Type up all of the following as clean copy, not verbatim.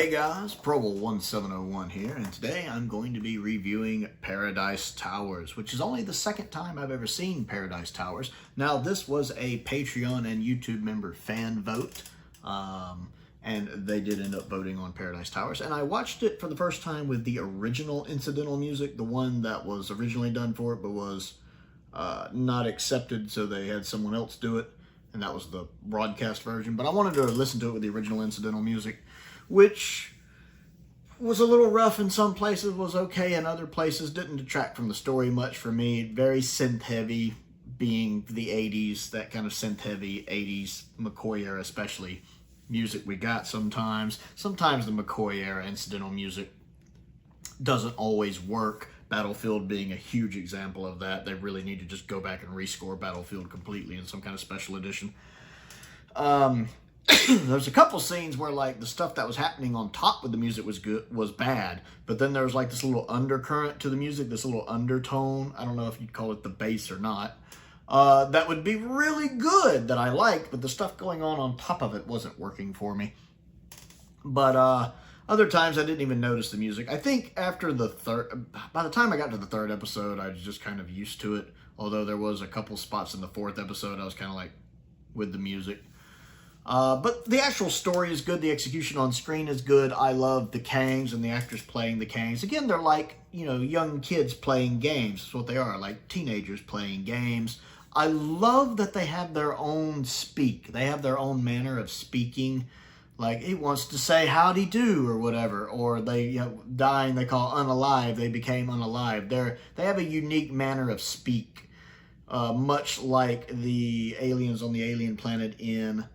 Hey guys, Prowl1701 here, and today I'm going to be reviewing Paradise Towers, which is only the second time I've ever seen Paradise Towers. Now, this was a Patreon and YouTube member fan vote, and they did end up voting on Paradise Towers, and I watched it for the first time with the original incidental music, the one that was originally done for it, but was not accepted, so they had someone else do it, and that was the broadcast version. But I wanted to listen to it with the original incidental music, which was a little rough in some places, was okay in other places, didn't detract from the story much for me. Very synth-heavy, being the 80s, that kind of synth-heavy 80s, McCoy era especially, music we got sometimes. Sometimes the McCoy era incidental music doesn't always work. Battlefield being a huge example of that. They really need to just go back and rescore Battlefield completely in some kind of special edition. There's a couple scenes where like the stuff that was happening on top of the music was bad, but then there was like this little undercurrent to the music, this little undertone. I don't know if you'd call it the bass or not. That would be really good, that I liked, but the stuff going on top of it wasn't working for me. But other times I didn't even notice the music. I think after the by the time I got to the third episode, I was just kind of used to it. Although there was a couple spots in the fourth episode I was kind of like with the music. But the actual story is good. The execution on screen is good. I love the Kangs and the actors playing the Kangs. Again, they're like, you know, young kids playing games. That's what they are, like teenagers playing games. I love that they have their own speak. They have their own manner of speaking. Like, he wants to say howdy do or whatever. Or they, you know, dying, they call unalive. They became unalive. They have a unique manner of speak. Much like the aliens on the alien planet in...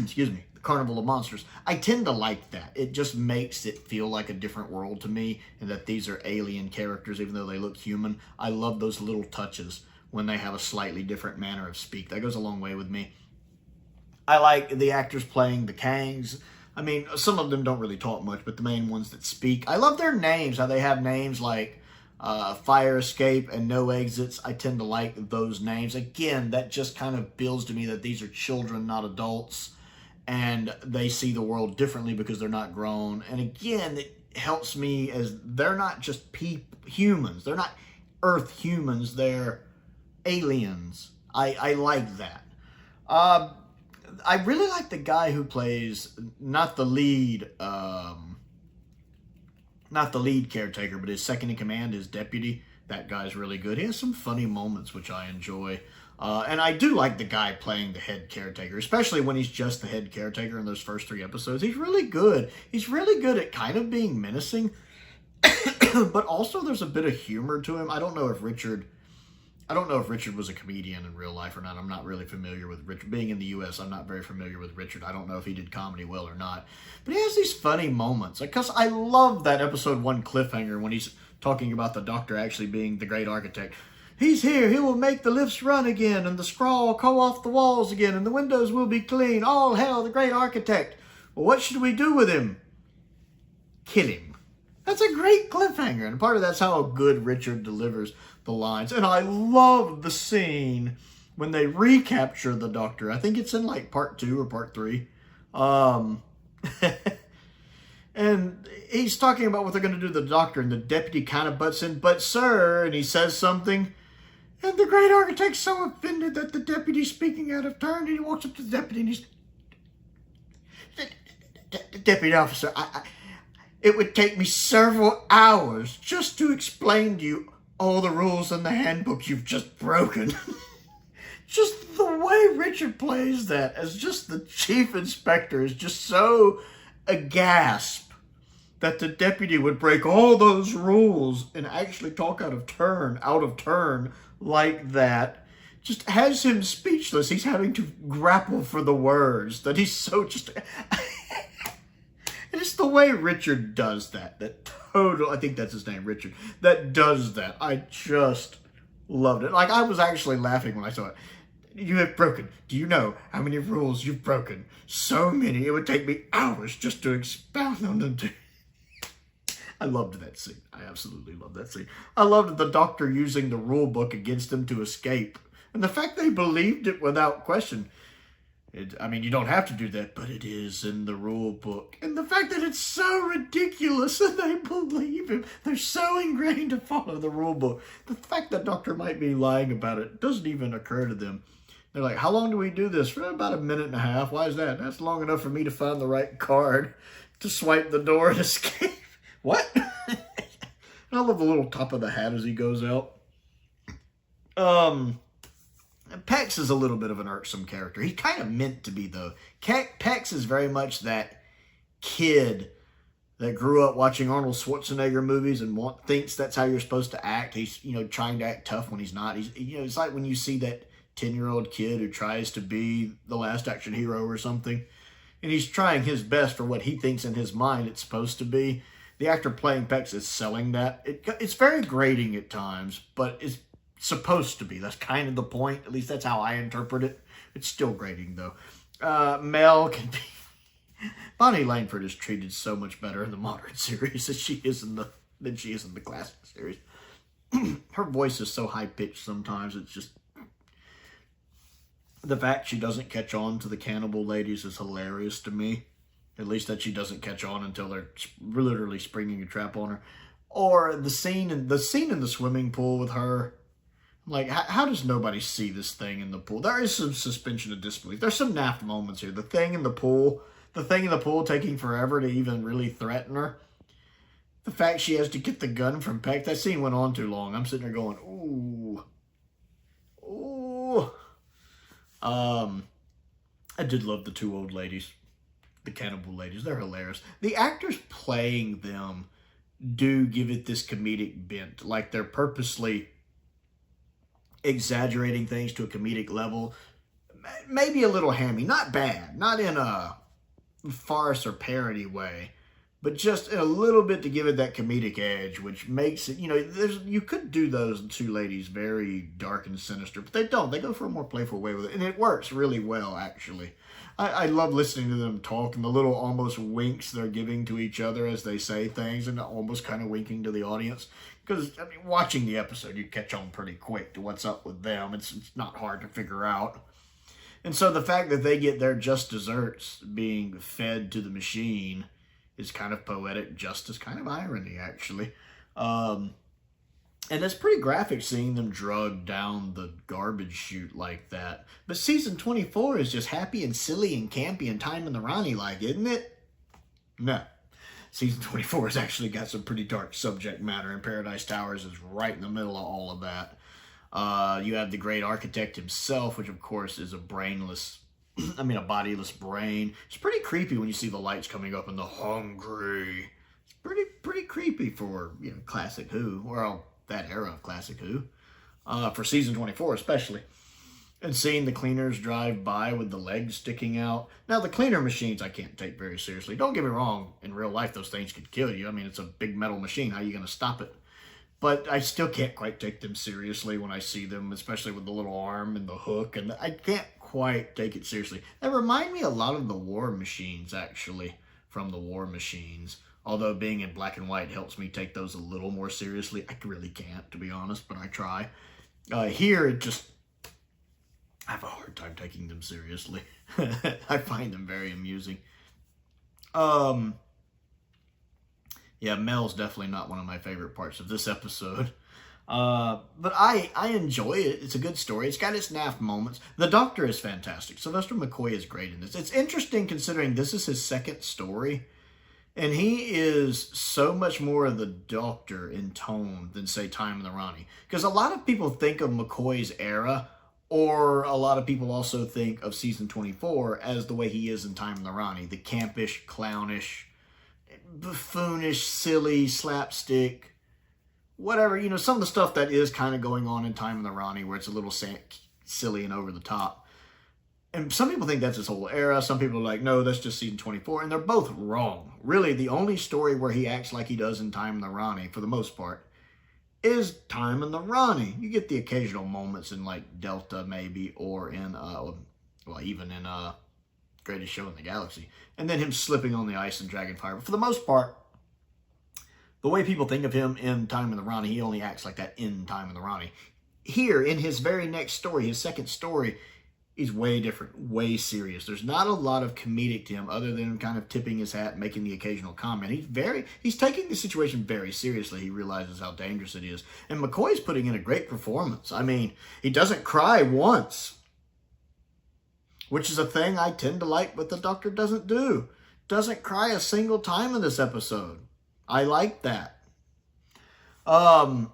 excuse me, the Carnival of Monsters. I tend to like that. It just makes it feel like a different world to me, and that these are alien characters, even though they look human. I love those little touches when they have a slightly different manner of speak. That goes a long way with me. I like the actors playing the Kangs. I mean, some of them don't really talk much, but the main ones that speak. I love their names, how they have names like Fire Escape and No Exits. I tend to like those names. Again, that just kind of builds to me that these are children, not adults, and they see the world differently because they're not grown. And again, it helps me as they're not just humans. They're not Earth humans. They're aliens. I like that. I really like the guy who plays not the lead caretaker, but his second in command, his deputy. That guy's really good. He has some funny moments, which I enjoy. And I do like the guy playing the head caretaker, especially when he's just the head caretaker in those first 3 episodes. He's really good. He's really good at kind of being menacing, but also there's a bit of humor to him. I don't know if Richard was a comedian in real life or not. I'm not really familiar with Richard. Being in the U.S., I'm not very familiar with Richard. I don't know if he did comedy well or not. But he has these funny moments. Because I love that episode 1 cliffhanger when he's talking about the doctor actually being the great architect. He's here. He will make the lifts run again, and the scrawl go off the walls again, and the windows will be clean. All hail the great architect. Well, what should we do with him? Kill him. That's a great cliffhanger, and part of that's how good Richard delivers the lines. And I love the scene when they recapture the doctor. I think it's in like part 2 or part 3. And he's talking about what they're going to do to the doctor, and the deputy kind of butts in, but sir, and he says something, and the great architect's so offended that the deputy's speaking out of turn, and he walks up to the deputy and he's, Deputy officer, it would take me several hours just to explain to you all the rules in the handbook you've just broken. Just the way Richard plays that as just the chief inspector is just so aghast that the deputy would break all those rules and actually talk out of turn like that. Just has him speechless. He's having to grapple for the words, that he's so just... And it's the way Richard does that. I think that's his name, Richard. That does that. I just loved it. Like, I was actually laughing when I saw it. You have broken. Do you know how many rules you've broken? So many. It would take me hours just to expound on them. I loved that scene. I absolutely loved that scene. I loved the doctor using the rule book against him to escape. And the fact they believed it without question. I mean, you don't have to do that, but it is in the rule book. And the fact that it's so ridiculous and they believe him, they're so ingrained to follow the rule book. The fact that Doctor might be lying about it doesn't even occur to them. They're like, how long do we do this? For about a minute and a half. Why is that? That's long enough for me to find the right card to swipe the door and escape. What? I love the little top of the hat as he goes out. Pex is a little bit of an irksome character. He's kind of meant to be, though. Pex is very much that kid that grew up watching Arnold Schwarzenegger movies and thinks that's how you're supposed to act. He's, trying to act tough when he's not. He's, it's like when you see that 10-year-old kid who tries to be the Last Action Hero or something, and he's trying his best for what he thinks in his mind it's supposed to be. The actor playing Pex is selling that. It's very grating at times, but it's supposed to be. That's kind of the point. At least that's how I interpret it. It's still grating, though. Mel can be... Bonnie Langford is treated so much better in the modern series than she is in the classic series. Her voice is so high-pitched sometimes. It's just... The fact she doesn't catch on to the cannibal ladies is hilarious to me. At least that she doesn't catch on until they're literally springing a trap on her. Or the scene in the swimming pool with her. Like, how does nobody see this thing in the pool? There is some suspension of disbelief. There's some naff moments here. The thing in the pool taking forever to even really threaten her. The fact she has to get the gun from Peck. That scene went on too long. I'm sitting there going, ooh. Ooh. I did love the two old ladies. The cannibal ladies. They're hilarious. The actors playing them do give it this comedic bent. Like they're purposely exaggerating things to a comedic level. Maybe a little hammy. Not bad. Not in a farce or parody way. But just a little bit to give it that comedic edge, which makes it, you could do those two ladies very dark and sinister, but they don't. They go for a more playful way with it, and it works really well, actually. I love listening to them talk and the little almost winks they're giving to each other as they say things and almost kind of winking to the audience. Because, watching the episode, you catch on pretty quick to what's up with them. It's not hard to figure out. And so the fact that they get their just desserts being fed to the machine is kind of poetic justice, kind of irony, actually. And it's pretty graphic seeing them drugged down the garbage chute like that. But season 24 is just happy and silly and campy and Time in the Ronnie-like, isn't it? No. Season 24 has actually got some pretty dark subject matter, and Paradise Towers is right in the middle of all of that. You have the great architect himself, which of course is a bodiless brain. It's pretty creepy when you see the lights coming up and the hungry. It's pretty creepy for, classic Who. Well, that era of classic Who. For season 24 especially. And seeing the cleaners drive by with the legs sticking out. Now, the cleaner machines I can't take very seriously. Don't get me wrong. In real life, those things could kill you. I mean, it's a big metal machine. How are you going to stop it? But I still can't quite take them seriously when I see them, especially with the little arm and the hook. And I can't quite take it seriously. They remind me a lot of the War Machines, actually, from the War Machines. Although being in black and white helps me take those a little more seriously. I really can't, to be honest, but I try. Here, it just... I have a hard time taking them seriously. I find them very amusing. Yeah, Mel's definitely not one of my favorite parts of this episode. But I enjoy it. It's a good story. It's got its naff moments. The Doctor is fantastic. Sylvester McCoy is great in this. It's interesting considering this is his second story. And he is so much more of the Doctor in tone than, say, Time in the Ronnie. Because a lot of people think of McCoy's era, or a lot of people also think of season 24 as the way he is in Time in the Ronnie. The campish, clownish, buffoonish, silly, slapstick, whatever. Some of the stuff that is kind of going on in Time in the Ronnie where it's a little silly and over the top. And some people think that's his whole era. Some people are like, no, that's just season 24. And they're both wrong. Really, the only story where he acts like he does in Time in the Ronnie, for the most part, is Time in the Ronnie. You get the occasional moments in, like, Delta, maybe, or in, even in Greatest Show in the Galaxy. And then him slipping on the ice in Dragonfire. But for the most part, the way people think of him in Time in the Ronnie, he only acts like that in Time in the Ronnie. Here, in his very next story, his second story, He's way different, way serious. There's not a lot of comedic to him other than kind of tipping his hat and making the occasional comment. He's taking the situation very seriously. He realizes how dangerous it is. And McCoy's putting in a great performance. I mean, he doesn't cry once, which is a thing I tend to like, but the Doctor doesn't do. Doesn't cry a single time in this episode. I like that. But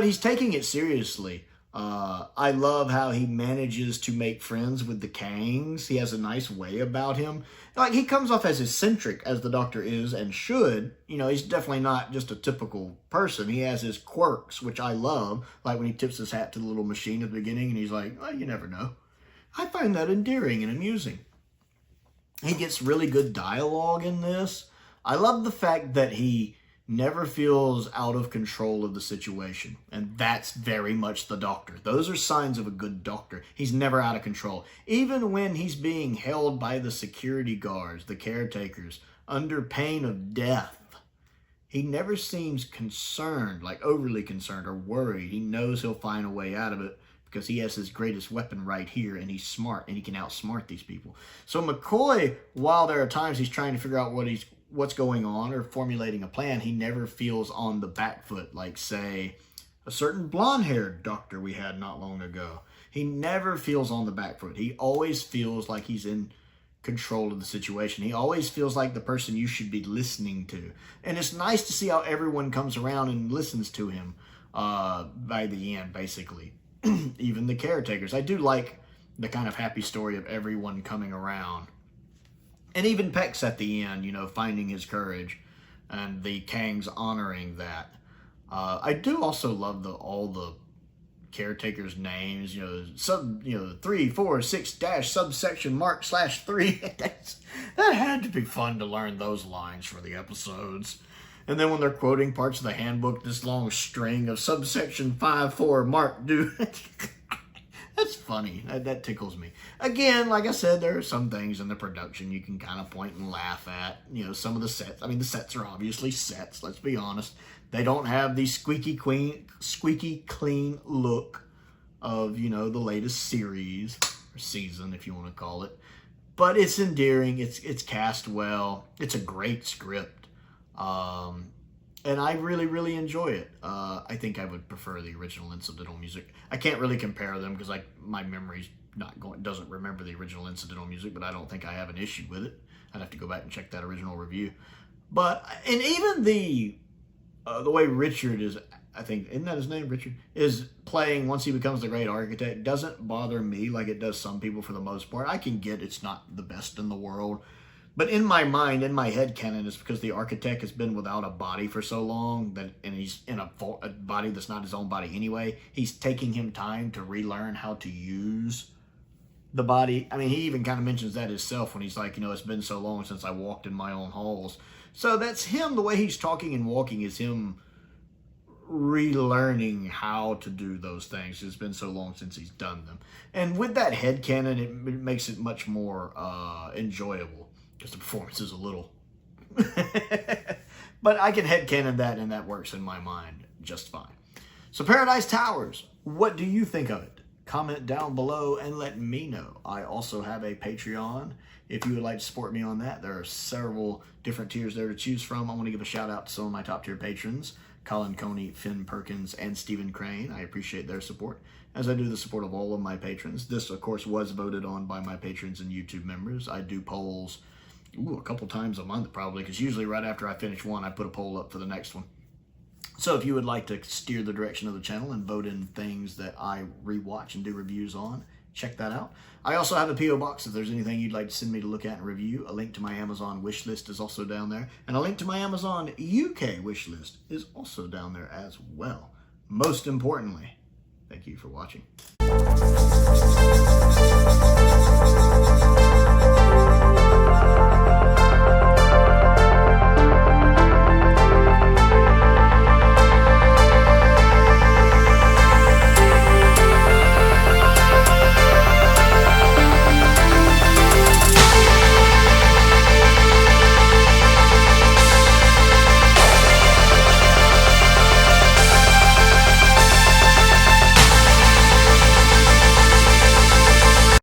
he's taking it seriously. I love how he manages to make friends with the Kangs. He has a nice way about him. Like, he comes off as eccentric, as the Doctor is and should. You know, he's definitely not just a typical person. He has his quirks, which I love. Like when he tips his hat to the little machine at the beginning and he's like, well, you never know. I find that endearing and amusing. He gets really good dialogue in this. I love the fact that he never feels out of control of the situation. And that's very much the Doctor. Those are signs of a good Doctor. He's never out of control. Even when he's being held by the security guards, the caretakers, under pain of death, he never seems concerned, like overly concerned or worried. He knows he'll find a way out of it because he has his greatest weapon right here, and he's smart, and he can outsmart these people. So McCoy, while there are times he's trying to figure out what's going on or formulating a plan, he never feels on the back foot, like, say, a certain blonde-haired Doctor we had not long ago. He never feels on the back foot. He always feels like he's in control of the situation. He always feels like the person you should be listening to. And it's nice to see how everyone comes around and listens to him by the end, basically. Even the caretakers. I do like the kind of happy story of everyone coming around. And even Peck's at the end, you know, finding his courage, and the Kangs honoring that. I do also love all the caretakers' names, 3, 4, 6 dash subsection mark /3. That had to be fun to learn those lines for the episodes. And then when they're quoting parts of the handbook, this long string of subsection 5-4 mark dude. That's funny. That tickles me. Again, like I said, there are some things in the production you can kind of point and laugh at. You know, some of the sets. I mean, the sets are obviously sets, let's be honest. They don't have the squeaky clean look of, the latest series, or season, if you want to call it. But it's endearing. It's cast well. It's a great script. And I really, really enjoy it. I think I would prefer the original incidental music. I can't really compare them because my memory's doesn't remember the original incidental music, but I don't think I have an issue with it. I'd have to go back and check that original review. And even the way Richard is, I think, isn't that his name, Richard, is playing once he becomes the great architect, doesn't bother me like it does some people for the most part. I can get it's not the best in the world. But in my mind, in my head canon, it's because the architect has been without a body for so long, and he's in a body that's not his own body anyway. He's taking him time to relearn how to use the body. I mean, he even kind of mentions that himself when he's like, it's been so long since I walked in my own halls. So that's him. The way he's talking and walking is him relearning how to do those things. It's been so long since he's done them. And with that headcanon, it makes it much more enjoyable. Because the performance is a little... But I can headcanon that, and that works in my mind just fine. So Paradise Towers, what do you think of it? Comment down below and let me know. I also have a Patreon. If you would like to support me on that, there are several different tiers there to choose from. I want to give a shout out to some of my top tier patrons, Colin Coney, Finn Perkins, and Stephen Crane. I appreciate their support, as I do the support of all of my patrons. This, of course, was voted on by my patrons and YouTube members. I do polls a couple times a month probably, because usually right after I finish one, I put a poll up for the next one. So if you would like to steer the direction of the channel and vote in things that I rewatch and do reviews on, check that out. I also have a P.O. box if there's anything you'd like to send me to look at and review. A link to my Amazon wish list is also down there. And a link to my Amazon UK wish list is also down there as well. Most importantly, thank you for watching.